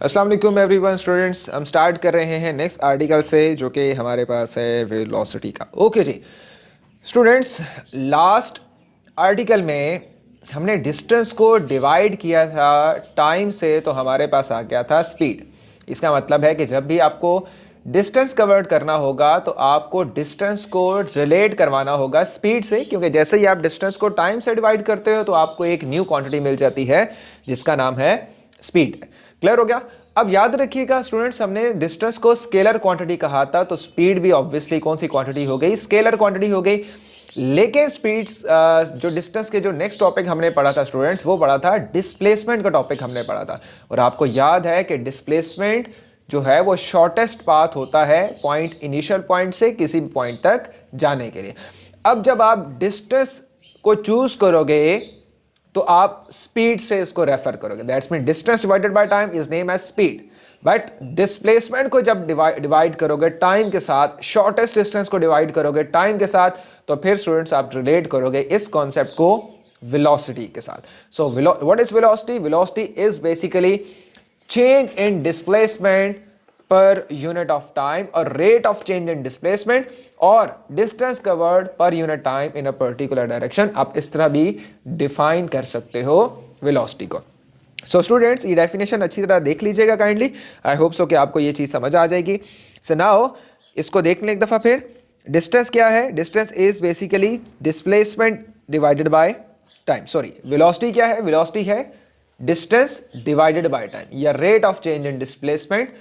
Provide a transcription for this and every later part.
अस्सलाम वालेकुम everyone students, हम स्टार्ट कर रहे हैं नेक्स्ट आर्टिकल से जो कि हमारे पास है वेलोसिटी का। ओके जी स्टूडेंट्स, लास्ट आर्टिकल में हमने डिस्टेंस को डिवाइड किया था टाइम से, तो हमारे पास आ गया था स्पीड। इसका मतलब है कि जब भी आपको डिस्टेंस कवर करना होगा तो आपको डिस्टेंस को रिलेट करवाना होगा स्पीड से, क्योंकि जैसे ही आप डिस्टेंस को टाइम से डिवाइड करते हो तो आपको एक न्यू क्वांटिटी मिल जाती है जिसका नाम है स्पीड। क्लियर हो गया? अब याद रखिएगा स्टूडेंट्स, हमने डिस्टेंस को स्केलर क्वांटिटी कहा था, तो स्पीड भी ऑब्वियसली कौन सी क्वांटिटी हो गई? स्केलर क्वांटिटी हो गई। लेकिन स्पीड्स जो डिस्टेंस के जो नेक्स्ट टॉपिक हमने पढ़ा था स्टूडेंट्स, वो पढ़ा था डिस्प्लेसमेंट का टॉपिक हमने पढ़ा था। और आपको याद है कि डिस्प्लेसमेंट जो है वो शॉर्टेस्ट पाथ होता है पॉइंट, इनिशियल पॉइंट से किसी भी पॉइंट तक जाने के लिए। अब जब आप डिस्टेंस को चूज करोगे तो आप स्पीड से इसको रेफर करोगे। That's mean distance divided by time is name as speed. But displacement को जब डिवाइड करोगे टाइम के साथ, शॉर्टेस्ट डिस्टेंस को डिवाइड करोगे टाइम के साथ, तो फिर स्टूडेंट्स आप रिलेट करोगे इस कॉन्सेप्ट को वेलोसिटी के साथ। So what is velocity? Velocity is basically change in displacement per unit of time और rate of change in displacement और distance covered per unit time in a particular direction. आप इस तरह भी डिफाइन कर सकते हो वेलोसिटी को। सो स्टूडेंट्स, ये डेफिनेशन अच्छी तरह देख लीजिएगा काइंडली। आई होप सो कि आपको ये चीज समझ आ जाएगी। सो नाउ इसको देख लें एक दफा फिर। डिस्टेंस क्या है? Distance is basically displacement divided by time. Sorry, velocity क्या है? वेलोसिटी है डिस्टेंस डिवाइडेड बाय टाइम, या rate of change in displacement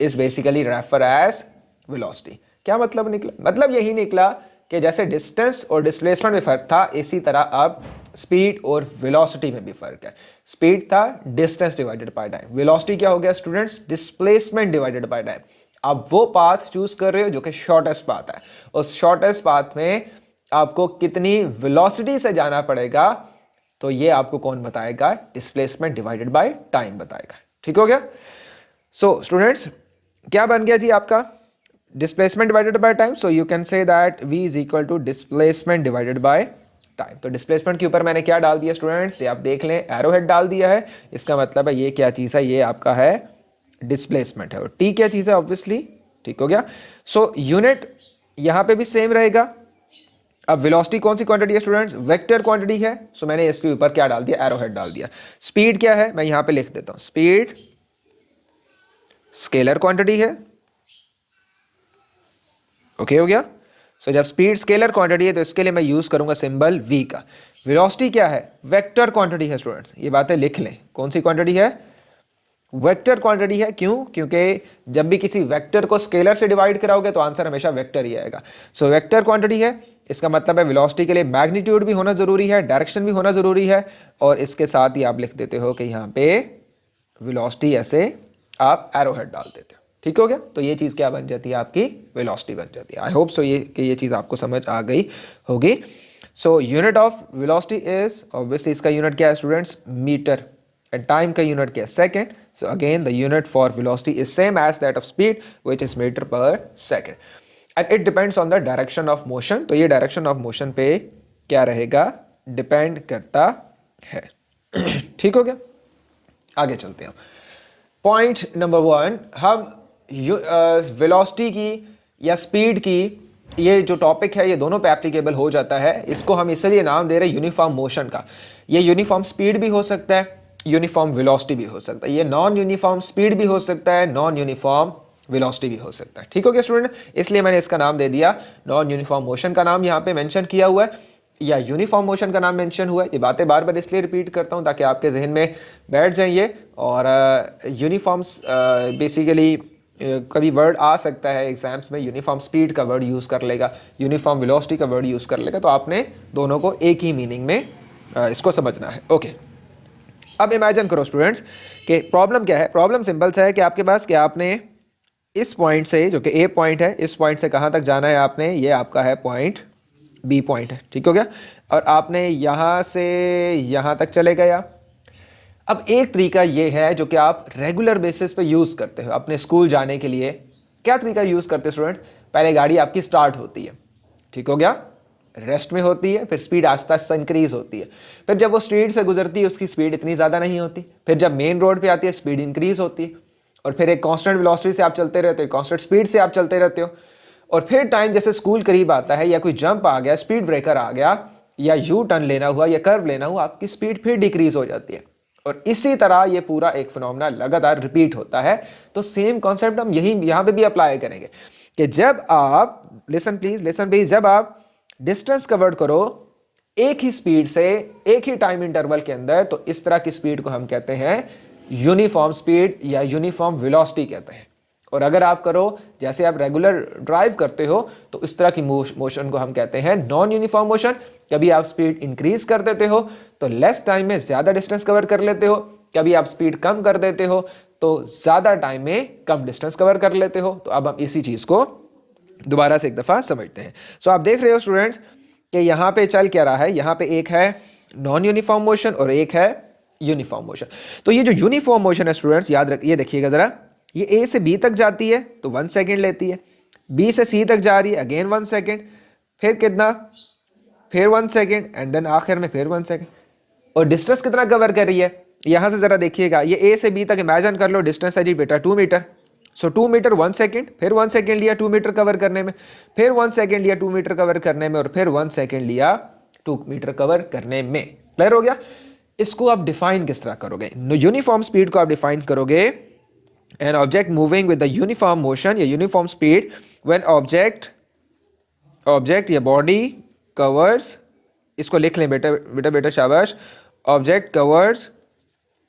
is basically refer as velocity. क्या मतलब निकला? मतलब यही निकला कि जैसे डिस्टेंस और डिस्प्लेसमेंट में फर्क था, इसी तरह अब स्पीड और वेलोसिटी में भी फर्क है। स्पीड था distance divided by time, velocity क्या हो गया students? Displacement divided by time. आप वो पाथ चूज कर रहे हो जो कि शॉर्टेस्ट पाथ है। उस शॉर्टेस्ट पाथ में आपको कितनी वेलोसिटी से जाना पड़ेगा, तो ये आपको कौन बताएगा? डिस्प्लेसमेंट डिवाइडेड बाय टाइम बताएगा। ठीक हो गया? सो स्टूडेंट्स, क्या बन गया जी आपका? Displacement divided by time. So you can say that v is equal to displacement divided by time. तो डिस्प्लेसमेंट के ऊपर मैंने क्या डाल दिया स्टूडेंट्स? तो आप देख लें, एरो हेड डाल दिया है। इसका मतलब है ये क्या चीज़ है? ये आपका है डिस्प्लेसमेंट है। और टी क्या चीज़ है? ऑब्वियसली। ठीक हो गया? सो यूनिट यहाँ पे भी सेम रहेगा। अब वेलोसिटी कौन सी क्वांटिटी है स्टूडेंट्स? वेक्टर क्वांटिटी है। सो मैंने इसके ऊपर क्या डाल दिया? एरो हेड डाल दिया। स्पीड क्या है? मैं यहाँ पे लिख देता हूँ, स्पीड स्केलर क्वांटिटी है। ओके हो गया? सो जब स्पीड स्केलर क्वांटिटी है तो इसके लिए मैं यूज करूंगा सिंबल v का। वेलोसिटी क्या है? वेक्टर क्वांटिटी है स्टूडेंट्स। ये बातें लिख लें, कौन सी क्वांटिटी है? वेक्टर क्वांटिटी है। क्यों? क्योंकि जब भी किसी वेक्टर को स्केलर से डिवाइड कराओगे तो आंसर हमेशा वेक्टर ही आएगा। सो वेक्टर क्वांटिटी है। इसका मतलब है वेलोसिटी के लिए मैग्नीट्यूड भी होना जरूरी है, डायरेक्शन भी होना जरूरी है, और इसके साथ ही आप लिख देते हो कि यहाँ पे वेलोसिटी, ऐसे आप एरो हेड डाल देते हो। ठीक हो गया? तो ये चीज़ क्या बन जाती है? आपकी वेलोसिटी बन जाती है। आई होप सो ये चीज़ आपको समझ आ गई होगी। So unit of velocity is obviously, इसका यूनिट क्या है स्टूडेंट्स? मीटर। एंड टाइम का यूनिट क्या है? Second. So again the unit for velocity is same as that of speed which is metre per second. And it depends on the direction of motion. तो ये direction of motion पे क्या रहेगा? Depend करता है। ठीक हो गया? आगे चलते हैं। पॉइंट नंबर 1, हम वेलोसिटी की या स्पीड की, ये जो टॉपिक है ये दोनों पे एप्लीकेबल हो जाता है। इसको हम इसलिए नाम दे रहे हैं यूनिफॉर्म मोशन का। ये यूनिफॉर्म स्पीड भी हो सकता है, यूनिफॉर्म वेलोसिटी भी हो सकता है। ये नॉन यूनिफॉर्म स्पीड भी हो सकता है, नॉन यूनिफॉर्म वेलोसिटी भी हो सकता है। ठीक हो गया स्टूडेंट? इसलिए मैंने इसका नाम दे दिया, नॉन यूनिफॉर्म मोशन का नाम यहाँ पे मेंशन किया हुआ है या यूनिफॉर्म मोशन का नाम मेंशन हुआ है। ये बातें बार बार इसलिए रिपीट करता हूँ ताकि आपके जहन में बैठ जाइए। और यूनिफॉर्म्स बेसिकली कभी वर्ड आ सकता है एग्जाम्स में, यूनिफॉर्म स्पीड का वर्ड यूज़ कर लेगा, यूनिफॉर्म वेलोसिटी का वर्ड यूज़ कर लेगा, तो आपने दोनों को एक ही मीनिंग में इसको समझना है। ओके, अब इमेजिन करो स्टूडेंट्स कि प्रॉब्लम क्या है। प्रॉब्लम सिंपल सा है कि आपके पास क्या, आपने इस पॉइंट से, जो कि ए पॉइंट है, इस पॉइंट से कहाँ तक जाना है आपने? ये आपका है पॉइंट बी पॉइंट है। ठीक हो गया? और आपने यहाँ से यहाँ तक चले गया। अब एक तरीका ये है जो कि आप रेगुलर बेसिस पे यूज़ करते हो अपने स्कूल जाने के लिए। क्या तरीका यूज़ करते हो स्टूडेंट? पहले गाड़ी आपकी स्टार्ट होती है, ठीक हो गया, रेस्ट में होती है, फिर स्पीड आस्ता आस्ता इंक्रीज होती है, फिर जब वो स्ट्रीट से गुजरती है उसकी स्पीड इतनी ज़्यादा नहीं होती, फिर जब मेन रोड पे आती है स्पीड इंक्रीज होती है, और फिर एक कांस्टेंट वेलोसिटी से आप चलते रहते हो, कांस्टेंट स्पीड से आप चलते रहते हो, और फिर टाइम जैसे स्कूल करीब आता है या कोई जंप आ गया, स्पीड ब्रेकर आ गया, या यू टर्न लेना हुआ या कर्व लेना हुआ, आपकी स्पीड फिर डिक्रीज हो जाती है। और इसी तरह ये पूरा एक फिनोमेना लगातार रिपीट होता है। तो सेम कॉन्सेप्ट हम यहाँ पे भी अप्लाई करेंगे कि जब आप, लिसन प्लीज, जब आप डिस्टेंस कवर्ड करो एक ही स्पीड से एक ही टाइम इंटरवल के अंदर, तो इस तरह की स्पीड को हम कहते हैं यूनिफॉर्म स्पीड या यूनिफॉर्म वेलोसिटी कहते हैं। और अगर आप करो जैसे आप रेगुलर ड्राइव करते हो, तो इस तरह की मोशन को हम कहते हैं नॉन यूनिफॉर्म मोशन। कभी आप स्पीड इंक्रीज कर देते हो तो लेस टाइम में ज्यादा डिस्टेंस कवर कर लेते हो, कभी आप स्पीड कम कर देते हो तो ज्यादा टाइम में कम डिस्टेंस कवर कर लेते हो। तो अब हम इसी चीज को दोबारा से एक दफा समझते हैं। सो आप देख रहे हो स्टूडेंट्स कि यहाँ पे चल क्या रहा है, यहाँ पे एक है नॉन यूनिफॉर्म मोशन और एक है यूनिफॉर्म मोशन। तो ये जो यूनिफॉर्म मोशन है स्टूडेंट्स, याद रखिए, देखिएगा जरा, ये ए से बी तक जाती है तो 1 सेकेंड लेती है, बी से सी तक जा रही है अगेन 1 सेकेंड, फिर कितना, फिर 1 सेकेंड, एंड देन आखिर में फिर 1 सेकेंड। और डिस्टेंस कितना कवर कर रही है, यहां से जरा देखिएगा, ये ए से बी तक इमेजिन कर लो डिस्टेंस है जी बेटा 2 मीटर। सो 2 मीटर 1 सेकेंड, फिर 1 सेकेंड लिया 2 मीटर कवर करने में, फिर 1 सेकेंड लिया 2 मीटर कवर करने में, और फिर 1 सेकेंड लिया 2 मीटर कवर करने में। क्लियर हो गया? इसको आप डिफाइन किस तरह करोगे? यूनिफॉर्म स्पीड को आप डिफाइन करोगे, an object moving with the uniform motion या uniform speed when object या body covers, इसको लिख लें बेटा बेटा बेटा शाबाश, object covers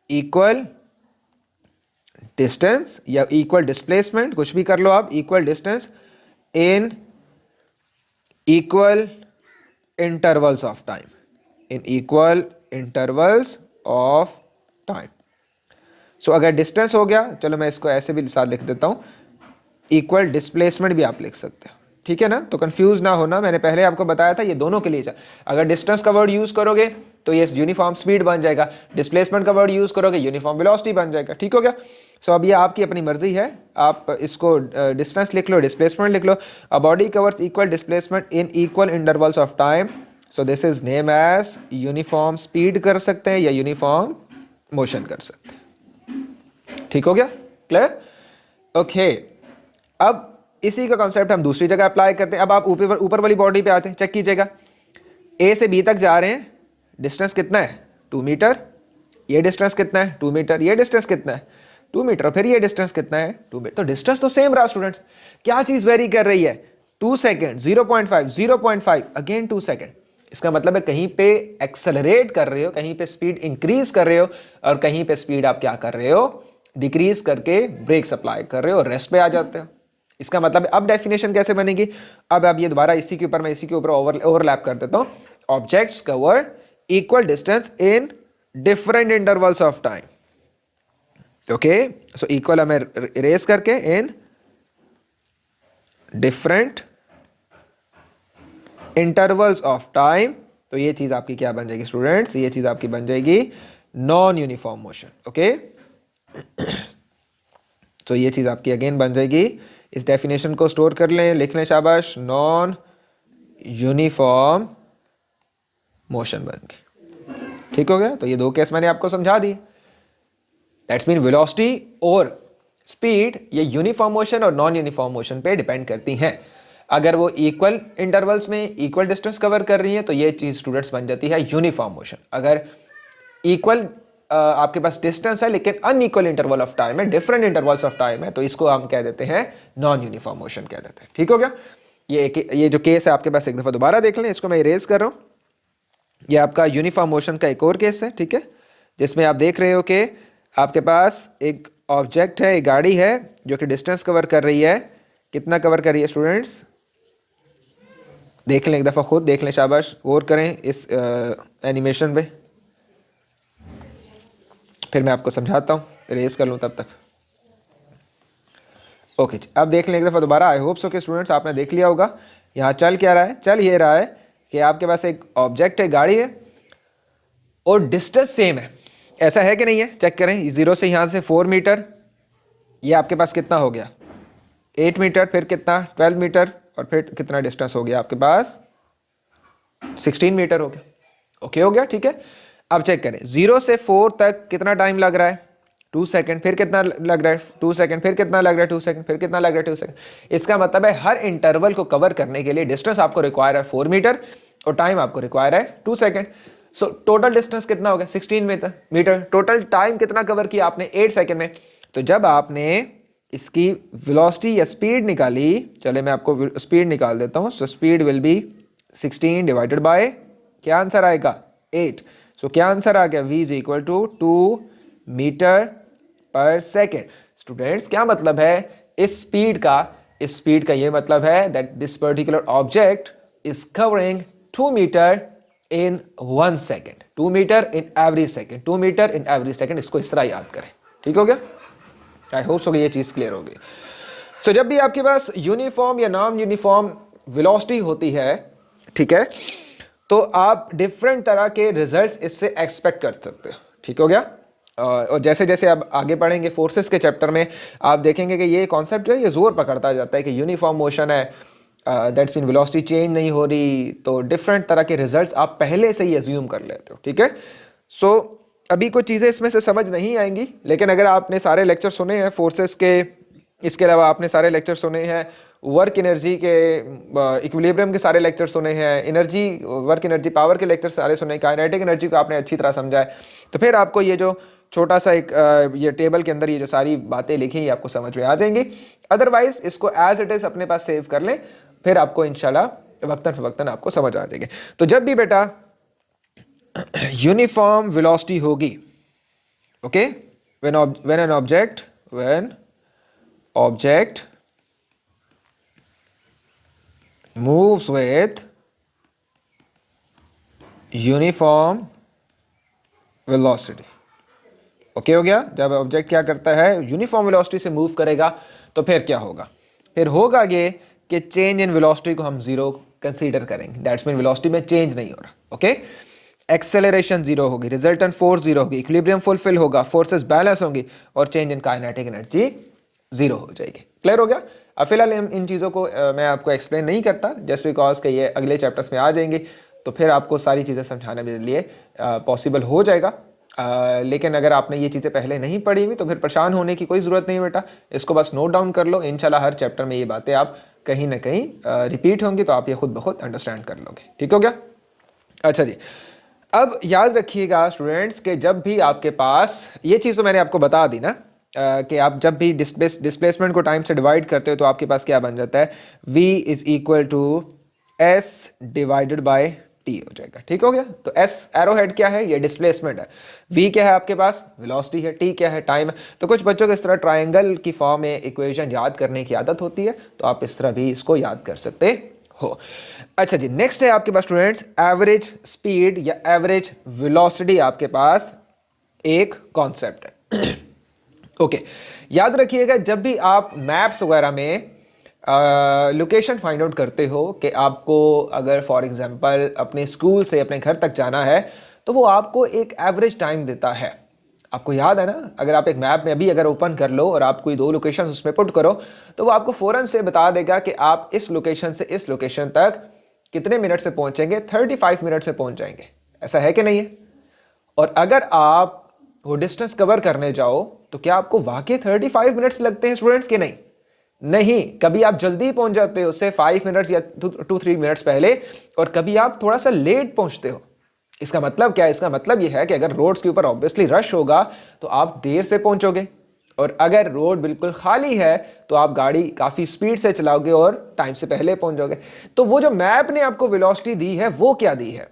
equal distance या equal displacement, कुछ भी कर लो आप, equal distance in equal intervals of time, in equal intervals of time। सो अगर डिस्टेंस हो गया, चलो मैं इसको ऐसे भी साथ लिख देता हूं, इक्वल डिस्प्लेसमेंट भी आप लिख सकते हो, ठीक है ना? तो कंफ्यूज ना होना, मैंने पहले आपको बताया था ये दोनों के लिए। अगर डिस्टेंस का वर्ड यूज करोगे तो ये यूनिफॉर्म स्पीड बन जाएगा, डिस्प्लेसमेंट का वर्ड यूज करोगे यूनिफॉर्म वेलोसिटी बन जाएगा। ठीक हो गया? सो अब ये आपकी अपनी मर्जी है, आप इसको डिस्टेंस लिख लो, डिस्प्लेसमेंट लिख लो। A body covers equal displacement in equal intervals of time, so this is name as uniform speed कर सकते हैं या यूनिफॉर्म मोशन कर सकते हैं। ठीक हो गया? क्लियर? ओके, अब इसी का कॉन्सेप्ट हम दूसरी जगह अप्लाई करते हैं। अब आप ऊपर वाली बॉडी पे आते हैं, चेक कीजिएगा, ए से बी तक जा रहे हैं, डिस्टेंस कितना है 2 मीटर, ये डिस्टेंस कितना है 2 मीटर, ये डिस्टेंस कितना है 2 मीटर, फिर ये डिस्टेंस कितना है 2 मीटर। तो डिस्टेंस तो सेम रहा स्टूडेंट्स, क्या चीज वेरी कर रही है? 2 सेकेंड, 0.5, 0.5, अगेन 2 सेकेंड। इसका मतलब है कहीं पे एक्सेलरेट कर रहे हो, कहीं पे स्पीड इंक्रीज कर रहे हो, और कहीं पे स्पीड आप क्या कर रहे हो, डिक्रीज करके ब्रेक अप्लाई कर रहे हो, रेस्ट पे आ जाते हो। इसका मतलब अब डेफिनेशन कैसे बनेगी? अब ये दोबारा इसी के ऊपर मैं इसी के ऊपर ओवरलैप कर देता हूं। Objects cover equal distance in different intervals of time. Okay, so equal हमें इरेज करके in different intervals of time, तो ये चीज आपकी क्या बन जाएगी स्टूडेंट्स? ये चीज आपकी बन जाएगी नॉन यूनिफॉर्म मोशन। ओके, तो ये चीज आपकी अगेन बन जाएगी, इस डेफिनेशन को स्टोर कर लें, लिख लें शाबाश, नॉन यूनिफॉर्म मोशन बन गई। ठीक हो गया? तो ये दो केस मैंने आपको समझा दिए। दैट्स मीन वेलोसिटी और स्पीड ये यूनिफॉर्म मोशन और नॉन यूनिफॉर्म मोशन पे डिपेंड करती हैं। अगर वो इक्वल इंटरवल्स में इक्वल डिस्टेंस कवर कर रही है तो ये चीज स्टूडेंट्स बन जाती है यूनिफॉर्म मोशन। अगर इक्वल आपके पास डिस्टेंस है लेकिन अनइक्वल इंटरवल ऑफ टाइम है, डिफरेंट इंटरवल्स ऑफ टाइम है, तो इसको हम कह देते हैं नॉन यूनिफॉर्म मोशन कह देते हैं। ठीक हो गया? ये जो केस है आपके पास एक दफा दोबारा देख लें, इसको मैं इरेज कर रहा हूं। ये आपका यूनिफॉर्म मोशन का एक और केस है, ठीक है, जिसमें आप देख रहे हो कि आपके पास एक ऑब्जेक्ट है, एक गाड़ी है जो कि डिस्टेंस कवर कर रही है। कितना कवर कर रही है स्टूडेंट्स? देख लें एक दफा, खुद देख लें, शाबाश, गौर करें इस एनिमेशन पे, फिर मैं आपको समझाता हूँ, इरेज कर लूँ तब तक। ओके, अब देख लें एक दफ़ा दोबारा। आई होप सो कि स्टूडेंट्स आपने देख लिया होगा यहाँ चल क्या रहा है। चल ये रहा है कि आपके पास एक ऑब्जेक्ट है, गाड़ी है, और डिस्टेंस सेम है। ऐसा है कि नहीं है? चेक करें, 0 से यहाँ से 4 मीटर, ये आपके पास कितना हो गया 8 मीटर, फिर कितना 12 मीटर, और फिर कितना डिस्टेंस हो गया आपके पास 16 मीटर हो गया। ओके हो गया? ठीक है, अब चेक करें 0 से 4 तक कितना टाइम लग रहा है 2 सेकंड, फिर कितना लग रहा है 2 सेकंड, फिर कितना लग रहा है 2 सेकंड, फिर कितना लग रहा है 2 सेकंड। इसका मतलब है हर इंटरवल को कवर करने के लिए डिस्टेंस आपको रिक्वायर है 4 मीटर और टाइम आपको रिक्वायर है 2 सेकंड। सो टोटल डिस्टेंस कितना हो गया 16 मीटर। टोटल टाइम कितना कवर किया आपने 8 सेकंड में। तो जब आपने इसकी वेलोसिटी या स्पीड निकाली, चले मैं आपको स्पीड निकाल देता हूं। So speed will be 16 divided by क्या आंसर आएगा 8। सो क्या आंसर आ गया v is equal to 2 meter per second. Students क्या मतलब है इस स्पीड का ये मतलब है that this particular object is covering 2 meter in 1 second, 2 meter in every second, 2 meter in every second. इसको इस तरह याद करें, ठीक हो गया। आई होप सो ये चीज क्लियर होगी। सो जब भी आपके पास यूनिफॉर्म या नॉन यूनिफॉर्म वेलोसिटी होती है, ठीक है, तो आप डिफरेंट तरह के रिजल्ट्स इससे एक्सपेक्ट कर सकते हो, ठीक हो गया। और जैसे जैसे आप आगे पढ़ेंगे फोर्सेस के चैप्टर में, आप देखेंगे कि ये कॉन्सेप्ट जो है ये जोर पकड़ता जाता है कि यूनिफॉर्म मोशन है, दैट्स मीन वेलोसिटी चेंज नहीं हो रही, तो डिफरेंट तरह के रिजल्ट्स आप पहले से ही एज्यूम कर लेते हो, ठीक है। सो अभी कुछ चीज़ें इसमें से समझ नहीं आएंगी, लेकिन अगर आपने सारे लेक्चर सुने हैं फोर्सेस के, इसके अलावा आपने सारे लेक्चर सुने हैं वर्क एनर्जी के, इक्विलिब्रियम के सारे लेक्चर सुने हैं, एनर्जी वर्क एनर्जी पावर के लेक्चर सारे सुने, काइनेटिक एनर्जी को आपने अच्छी तरह समझा है, तो फिर आपको ये जो छोटा सा एक ये टेबल के अंदर ये जो सारी बातें लिखी हैं आपको समझ में आ जाएंगी। अदरवाइज इसको एज इट इज़ अपने पास सेव कर लें, फिर आपको इंशाल्लाह वक्तन फवक्तन आपको समझ आ जाएगी। तो जब भी बेटा यूनिफॉर्म वेलोसिटी होगी, okay, when an object moves with uniform velocity, okay हो गया। जब ऑब्जेक्ट क्या करता है यूनिफॉर्म वेलोसिटी से मूव करेगा तो फिर क्या होगा, फिर होगा ये कि चेंज इन वेलोसिटी को हम जीरो कंसीडर करेंगे, दैट्स मीन वेलोसिटी में चेंज नहीं हो रहा, ओके। एक्सेलरेशन जीरो होगी, रिजल्टेंट फोर्स जीरो होगी, इक्विलिब्रियम फुलफिल होगा, फोर्सेस बैलेंस होंगी और change in kinetic energy zero हो जाएगी। क्लियर हो गया। अब फिलहाल इन चीज़ों को मैं आपको एक्सप्लेन नहीं करता जस्ट बिकॉज कि ये अगले चैप्टर्स में आ जाएंगे, तो फिर आपको सारी चीज़ें समझाने के लिए पॉसिबल हो जाएगा। लेकिन अगर आपने ये चीज़ें पहले नहीं पढ़ी हुई तो फिर परेशान होने की कोई ज़रूरत नहीं बेटा, इसको बस नोट डाउन कर लो। इंशाल्लाह हर चैप्टर में ये बातें आप कहीं ना कहीं रिपीट होंगी, तो आप ये खुद ब खुद अंडरस्टैंड कर लोगे, ठीक हो गया। अच्छा जी, अब याद रखिएगा स्टूडेंट्स कि जब भी आपके पास ये चीज़ तो मैंने आपको बता दी ना कि आप जब भी डिस्प्लेसमेंट को टाइम से डिवाइड करते हो तो आपके पास क्या बन जाता है v is equal to s divided by t हो जाएगा, ठीक हो गया। तो s एरो हेड क्या है, ये डिस्प्लेसमेंट है, v क्या है आपके पास वेलोसिटी है, t क्या है टाइम है। तो कुछ बच्चों को इस तरह ट्रायंगल की फॉर्म में इक्वेशन याद करने की आदत होती है, तो आप इस तरह भी इसको याद कर सकते हो। अच्छा जी, नेक्स्ट है आपके पास स्टूडेंट्स एवरेज स्पीड या एवरेज वेलोसिटी, आपके पास एक कॉन्सेप्ट है। ओके, याद रखिएगा जब भी आप मैप्स वगैरह में लोकेशन फाइंड आउट करते हो कि आपको अगर फॉर एग्जांपल अपने स्कूल से अपने घर तक जाना है, तो वो आपको एक एवरेज टाइम देता है। आपको याद है ना, अगर आप एक मैप में अभी अगर ओपन कर लो और आप कोई 2 लोकेशन उसमें पुट करो, तो वो आपको फ़ौरन से बता देगा कि आप इस लोकेशन से इस लोकेशन तक कितने मिनट से पहुंचेंगे, 35 मिनट से पहुंच जाएंगे। ऐसा है कि नहीं है? और अगर आप वो डिस्टेंस कवर करने जाओ तो क्या आपको वाकई 35 मिनट्स लगते हैं स्टूडेंट्स के? नहीं, कभी आप जल्दी पहुंच जाते हो उससे 5 मिनट्स या 2-3 मिनट्स पहले, और कभी आप थोड़ा सा लेट पहुंचते हो। इसका मतलब क्या है? इसका मतलब यह है कि अगर रोड्स के ऊपर ऑब्वियसली रश होगा तो आप देर से पहुंचोगे, और अगर रोड बिल्कुल खाली है तो आप गाड़ी काफ़ी स्पीड से चलाओगे और टाइम से पहले पहुंच जाओगे। तो वो जो मैप ने आपको वेलोसिटी दी है वो क्या दी है?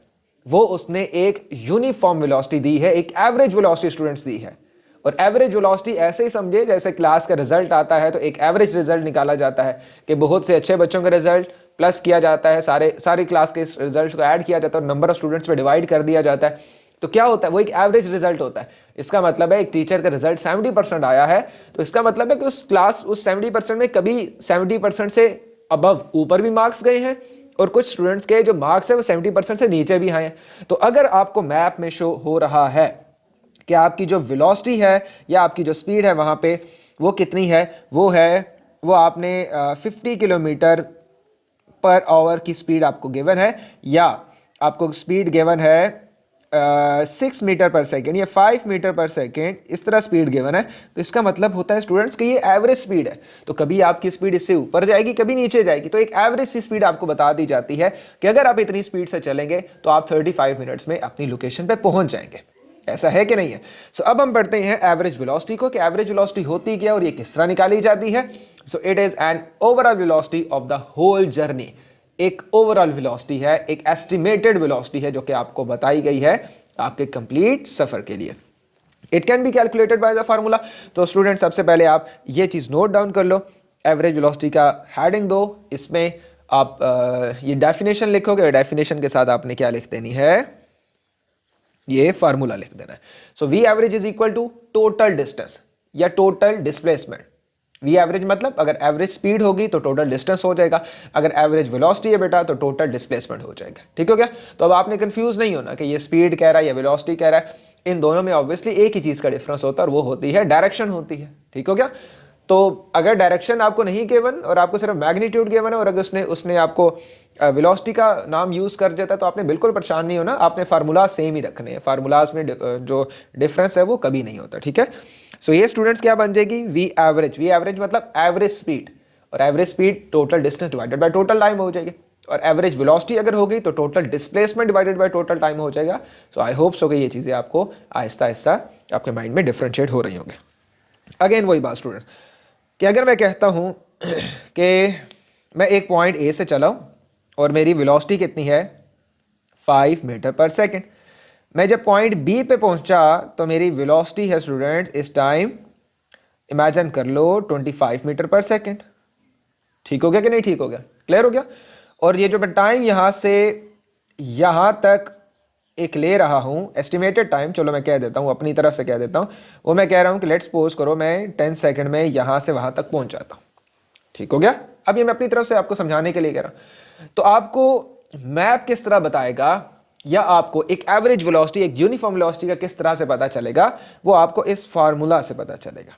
वो उसने एक यूनिफॉर्म वेलोसिटी दी है, एक एवरेज वेलोसिटी स्टूडेंट्स दी है। और एवरेज वेलोसिटी ऐसे ही समझे जैसे क्लास का रिजल्ट आता है तो एक एवरेज रिजल्ट निकाला जाता है कि बहुत से अच्छे बच्चों का रिजल्ट प्लस किया जाता है, सारी क्लास के रिजल्ट को ऐड किया जाता है और नंबर ऑफ स्टूडेंट्स पे डिवाइड कर दिया जाता है। तो क्या होता है? वो एक एवरेज रिजल्ट होता है। इसका मतलब है एक टीचर का रिजल्ट 70% आया है तो इसका मतलब है कि उस 70% में कभी 70% से अबव ऊपर भी मार्क्स गए हैं और कुछ स्टूडेंट्स के जो मार्क्स है वो 70% से नीचे भी आए हैं। तो अगर आपको मैप में शो हो रहा है कि आपकी जो वेलोसिटी है या आपकी जो स्पीड है वहाँ पे वो कितनी है, वो आपने 50 किलोमीटर पर आवर की स्पीड आपको गिवन है, या आपको स्पीड गिवन है 6 मीटर पर सेकेंड या 5 मीटर पर सेकेंड इस तरह स्पीड गिवन है, तो इसका मतलब होता है स्टूडेंट्स कि ये एवरेज स्पीड है। तो कभी आपकी स्पीड इससे ऊपर जाएगी, कभी नीचे जाएगी। तो एक एवरेज सी स्पीड आपको बता दी जाती है कि अगर आप इतनी स्पीड से चलेंगे तो आप 35 मिनट्स में अपनी लोकेशन पे पहुंच जाएंगे। ऐसा है कि नहीं है? सो अब हम पढ़ते हैं एवरेज वेलोसिटी को, कि एवरेज वेलोसिटी होती क्या और ये किस तरह निकाली जाती है। So it is an overall velocity of the whole journey. एक ओवरऑल वेलोसिटी है, एक एस्टिमेटेड वेलोसिटी है जो कि आपको बताई गई है आपके कंप्लीट सफर के लिए। It can be calculated by the formula. तो स्टूडेंट सबसे पहले आप ये चीज नोट डाउन कर लो, एवरेज वेलोसिटी का हेडिंग दो, इसमें आप ये डेफिनेशन लिखोगे, डेफिनेशन के साथ आपने क्या लिख देनी है, ये फार्मूला लिख देना है। So v average is equal to total distance या टोटल डिस्प्लेसमेंट। वी एवरेज मतलब अगर एवरेज स्पीड होगी तो टोटल डिस्टेंस हो जाएगा, अगर एवरेज वेलोसिटी है बेटा तो टोटल डिस्प्लेसमेंट हो जाएगा। ठीक हो गया? तो अब आपने कंफ्यूज नहीं होना कि ये स्पीड कह रहा है या वेलोसिटी कह रहा है। इन दोनों में ऑब्वियसली एक ही चीज का डिफरेंस होता है और वो होती है डायरेक्शन होती है। ठीक हो गया? तो अगर डायरेक्शन आपको नहीं गिवन और आपको सिर्फ मैग्नीट्यूड गिवन है और अगर उसने आपको वेलोसिटी का नाम यूज कर देता तो आपने बिल्कुल परेशान नहीं होना, आपने फार्मूला सेम ही रखने हैं। फार्मूलाज में जो डिफरेंस है वो कभी नहीं होता। ठीक है? सो ये स्टूडेंट्स क्या बन जाएगी, वी एवरेज। वी एवरेज मतलब एवरेज स्पीड, और average speed total distance divided by total time हो जाएगी। और एवरेज वेलोसिटी अगर होगी तो total displacement divided by total time हो जाएगा। सो आई होप सो कि ये चीज़ें आपको आहिस्ता आहिस्ता आपके माइंड में डिफ्रेंशिएट हो रही होंगी। अगेन वही बात स्टूडेंट कि अगर मैं कहता हूँ कि मैं एक पॉइंट ए से चला हूँ और मेरी वेलोसिटी कितनी है 5 मीटर पर सेकेंड, मैं जब पॉइंट बी पे पहुंचा तो मेरी वेलोसिटी है स्टूडेंट्स इस टाइम इमेजिन कर लो 25 मीटर पर सेकेंड। ठीक हो गया कि नहीं? ठीक हो गया? क्लियर हो गया? और ये जो मैं टाइम यहाँ से यहाँ तक एक ले रहा हूँ एस्टिमेटेड टाइम, चलो मैं कह देता हूँ अपनी तरफ से कह देता हूँ, वो मैं कह रहा हूँ कि लेट्स सपोज करो मैं 10 सेकेंड में यहाँ से वहाँ तक पहुँच जाता हूँ। ठीक हो गया? अब ये मैं अपनी तरफ से आपको समझाने के लिए कह रहा हूँ। तो आपको मैप किस तरह बताएगा या आपको एक एवरेज वेलोसिटी, एक यूनिफॉर्म वेलोसिटी का किस तरह से पता चलेगा, वो आपको इस फार्मूला से पता चलेगा।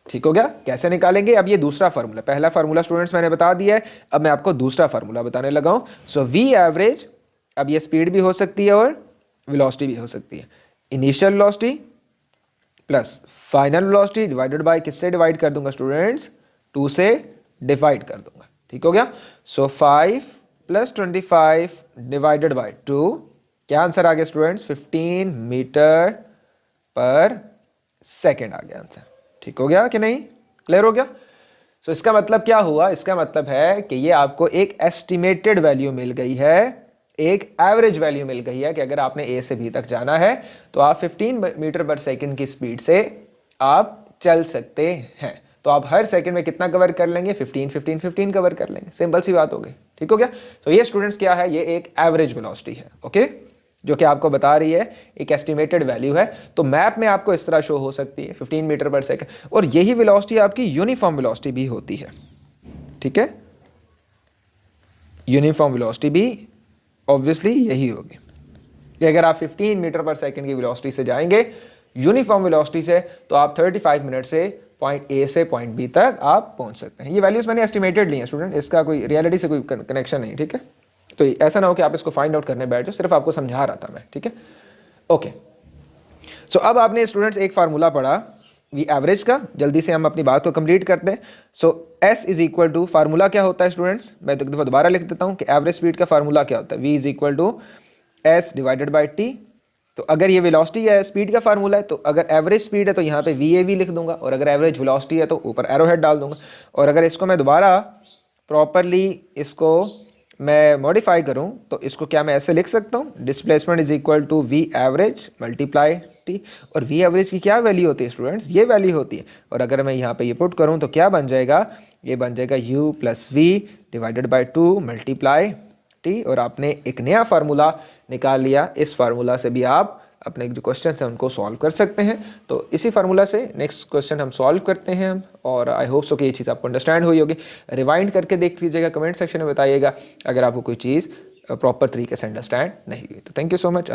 ठीक हो गया? कैसे निकालेंगे? अब ये दूसरा फार्मूला, पहला फार्मूला स्टूडेंट्स मैंने बता दिया है, अब मैं आपको दूसरा फार्मूला बताने लगा हूं। सो वी एवरेज, अब ये स्पीड भी हो सकती है और वेलोसिटी भी हो सकती है। Initial velocity plus final velocity divided by, किससे डिवाइड कर दूंगा स्टूडेंट्स? 2 से डिवाइड कर दूंगा। ठीक हो गया? सो 5 प्लस 25 डिवाइडेड बाय 2, क्या आंसर आ गया स्टूडेंट्स? 15 मीटर पर सेकेंड आ गया आंसर। ठीक हो गया कि नहीं? क्लियर हो गया? सो इसका मतलब क्या हुआ? इसका मतलब है कि ये आपको एक एस्टिमेटेड वैल्यू मिल गई है, एक एवरेज वैल्यू मिल गई है कि अगर आपने ए से बी तक जाना है तो आप 15 मीटर पर सेकेंड की स्पीड से आप चल सकते हैं। तो आप हर सेकंड में कितना कवर कर लेंगे? 15 15 15 कवर कर लेंगे। सिंपल सी बात हो गई। ठीक हो गया? तो ये स्टूडेंट्स क्या है, ये एक एवरेज वेलोसिटी है। ओके, जो कि आपको बता रही है एक एस्टिमेटेड वैल्यू है। तो मैप में आपको इस तरह शो हो सकती है 15 मीटर पर सेकंड, और यही वेलोसिटी आपकी यूनिफॉर्म वेलोसिटी भी होती है। ठीक है? यूनिफॉर्म वेलोसिटी भी ऑब्वियसली यही होगी कि अगर आप 15 मीटर पर सेकंड की वेलोसिटी से जाएंगे यूनिफॉर्म वेलोसिटी से, तो आप 35 मिनट से पॉइंट ए से पॉइंट बी तक आप पहुंच सकते हैं। ये वैल्यूज मैंने एस्टिमेटेड ली है स्टूडेंट, इसका कोई रियलिटी से कोई कनेक्शन नहीं। ठीक है? तो ऐसा ना हो कि आप इसको फाइंड आउट करने बैठ जाओ, सिर्फ आपको समझा रहा था मैं। ठीक है? ओके, सो अब आपने स्टूडेंट्स एक फार्मूला पढ़ा वी एवरेज का, जल्दी से हम अपनी बात को कंप्लीट करते हैं। So S is equal to, formula क्या होता है स्टूडेंट्स, मैं एक दफा दोबारा लिख देता हूँ कि एवरेज स्पीड का फार्मूला क्या होता है, v is equal to s divided by t. तो अगर ये वेलोसिटी है, स्पीड का फार्मूला है, तो अगर एवरेज स्पीड है तो यहाँ पे वी ए वी लिख दूंगा, और अगर एवरेज वेलोसिटी है तो ऊपर एरो हेड डाल दूंगा। और अगर इसको मैं दोबारा प्रॉपरली इसको मैं मॉडिफाई करूं तो इसको क्या मैं ऐसे लिख सकता हूं, displacement is equal to v average multiply t. और वी एवरेज की क्या वैल्यू होती है स्टूडेंट्स, ये वैल्यू होती है। और अगर मैं यहाँ पे ये पुट करूं तो क्या बन जाएगा, ये बन जाएगा u plus v divided by 2 multiply t. और आपने एक नया फार्मूला निकाल लिया। इस फार्मूला से भी आप अपने जो क्वेश्चन हैं उनको सॉल्व कर सकते हैं। तो इसी फार्मूला से नेक्स्ट क्वेश्चन हम सॉल्व करते हैं हम, और आई होप सो कि ये चीज़ आपको अंडरस्टैंड हुई होगी। रिवाइंड करके देख लीजिएगा, कमेंट सेक्शन में बताइएगा अगर आपको कोई चीज़ प्रॉपर तरीके से अंडरस्टैंड नहीं हुई। तो थैंक यू सो मच।